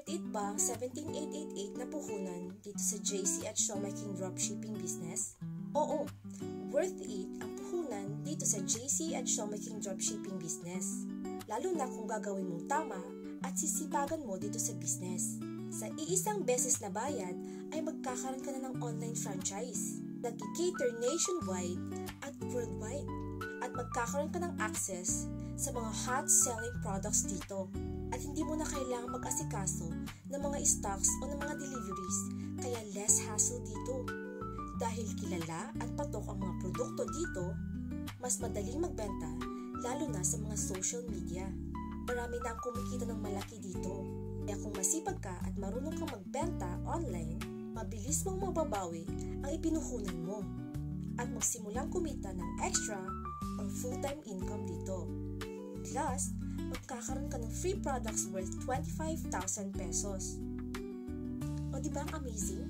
Worth it ba ang 17,888 na puhunan dito sa JC at Showmaking Dropshipping Business? Oo, worth it ang puhunan dito sa JC at Showmaking Dropshipping Business. Lalo na kung gagawin mong tama at sisipagan mo dito sa business. Sa iisang beses na bayad ay magkakaroon ka na ng online franchise. Nag-cater nationwide at worldwide. At magkakaroon ka ng access sa mga hot-selling products dito. At hindi mo na kailangang mag-asikaso ng mga stocks o ng mga deliveries, kaya less hassle dito. Dahil kilala at patok ang mga produkto dito, mas madaling magbenta lalo na sa mga social media. Marami na ang kumikita ng malaki dito. Kaya kung masipag ka at marunong kang magbenta online, mabilis mong mababawi ang ipinuhunan mo at magsimulang kumita ng extra or full-time income dito. Plus, magkakaroon ka ng free products worth 25,000 pesos. O diba ang amazing?